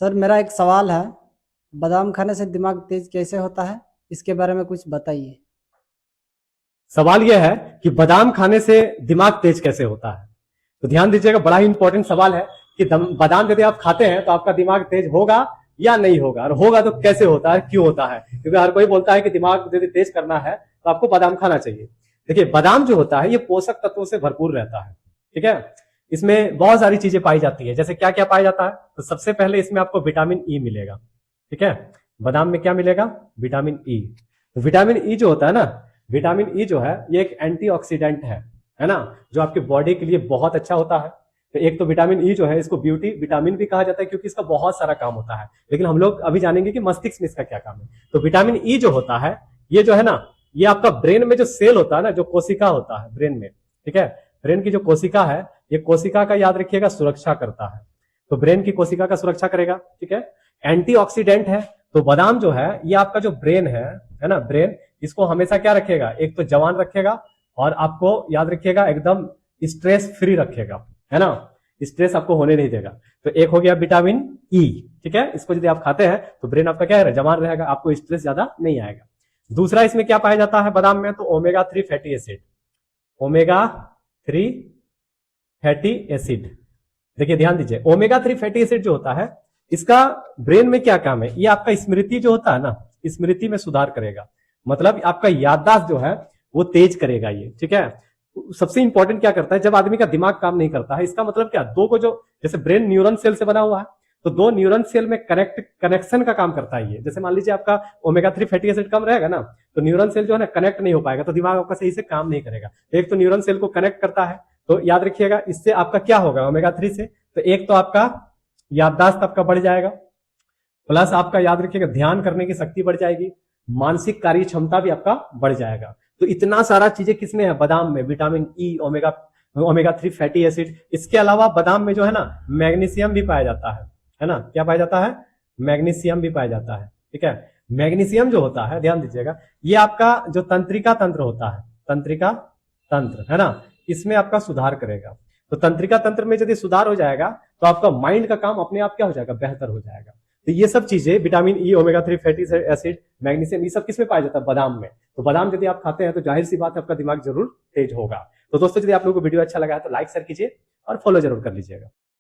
Sir मेरा एक सवाल है। बादाम खाने से दिमाग तेज कैसे होता है? इसके बारे में कुछ बताइए। सवाल यह है कि बादाम खाने से दिमाग तेज कैसे होता है। तो ध्यान दीजिएगा, बड़ा ही इंपॉर्टेंट सवाल है कि बादाम यदि आप खाते हैं तो आपका दिमाग तेज होगा या नहीं होगा, और होगा तो कैसे होता है, क्यों होता है। क्योंकि हर कोई बोलता है कि दिमाग यदि तेज करना है तो आपको बादाम खाना चाहिए। देखिए, बादाम जो होता है ये पोषक तत्वों से भरपूर रहता है। ठीक है, इसमें बहुत सारी चीजें पाई जाती है। जैसे क्या क्या पाया जाता है, तो सबसे पहले इसमें आपको विटामिन ई मिलेगा। ठीक है, बादाम में क्या मिलेगा? Vitamin E. तो विटामिन ई जो होता है ना, विटामिन ई जो है ये एक एंटीऑक्सीडेंट है ना, जो आपकी बॉडी के लिए बहुत अच्छा होता है। तो एक तो विटामिन ई जो है इसको ब्यूटी विटामिन भी कहा जाता है, क्योंकि इसका बहुत सारा काम होता है। लेकिन हम लोग अभी जानेंगे कि मस्तिष्क में इसका क्या काम है। तो विटामिन ई जो होता है, ये जो है ना, ये आपका ब्रेन में जो सेल होता है ना, जो कोशिका होता है ब्रेन में, ठीक है, ब्रेन की जो कोशिका है, ये कोशिका का याद रखिएगा सुरक्षा करता है। तो ब्रेन की कोशिका का सुरक्षा करेगा। ठीक है, एंटीऑक्सीडेंट है। तो बादाम जो है ये आपका जो ब्रेन है ना, ब्रेन, इसको हमेशा क्या रखेगा? एक तो जवान रखेगा, और आपको याद रखिएगा एकदम स्ट्रेस फ्री रखेगा, है ना, स्ट्रेस आपको होने नहीं देगा। तो एक हो गया विटामिन ई। ठीक है, इसको यदि आप खाते हैं तो ब्रेन आपका क्या है, जवान रहेगा, आपको स्ट्रेस ज्यादा नहीं आएगा। दूसरा इसमें क्या पाया जाता है बादाम में? तो omega 3 fatty acid. Omega 3 fatty acid. देखिए ध्यान दीजिए, ओमेगा 3 फैटी एसिड जो होता है, इसका ब्रेन में क्या काम है? ये आपका स्मृति जो होता है ना, स्मृति में सुधार करेगा। मतलब आपका याददाश्त जो है वो तेज करेगा ये। ठीक है, सबसे इंपॉर्टेंट क्या करता है, जब आदमी का दिमाग काम नहीं करता है, इसका मतलब क्या, दो को जो, जैसे ब्रेन न्यूरॉन सेल से बना हुआ है, तो दो न्यूरॉन सेल में कनेक्शन का काम करता है ये। जैसे मान लीजिए आपका ओमेगा 3 फैटी एसिड कम रहेगा ना, तो न्यूरॉन सेल जो है ना कनेक्ट नहीं हो पाएगा, तो दिमाग आपका सही से काम नहीं करेगा। एक तो न्यूरॉन सेल को कनेक्ट करता है, तो याद रखिएगा इससे आपका क्या होगा ओमेगा 3 से, तो एक तो आपका याददाश्त आपका बढ़ जाएगा, प्लस आपका याद रखिएगा ध्यान करने की शक्ति बढ़ जाएगी, मानसिक कार्य क्षमता भी आपका बढ़ जाएगा। तो इतना सारा चीजें किसमें है? बादाम में। Vitamin E, omega 3 fatty acid. इसके अलावा बादाम में जो है ना, मैग्नीशियम भी पाया जाता है ना। क्या पाया जाता है? मैग्नीशियम भी पाया जाता है। ठीक है, मैग्नीशियम जो होता है, ध्यान दीजिएगा, ये आपका जो तंत्रिका तंत्र होता है, तंत्रिका तंत्र है ना, इसमें आपका सुधार करेगा। तो तंत्रिका तंत्र में यदि सुधार हो जाएगा तो आपका माइंड का काम अपने आप क्या हो जाएगा? बेहतर हो जाएगा। तो ये सब चीजें, vitamin E, omega 3 fatty acid, magnesium, ये सब किसमें पाया जाता है? बादाम में। तो बादाम यदि आप खाते हैं तो जाहिर सी बात है आपका दिमाग जरूर तेज होगा। तो दोस्तों, यदि आप लोगों को वीडियो अच्छा लगा है तो लाइक शेयर कीजिए और फॉलो जरूर कर लीजिएगा।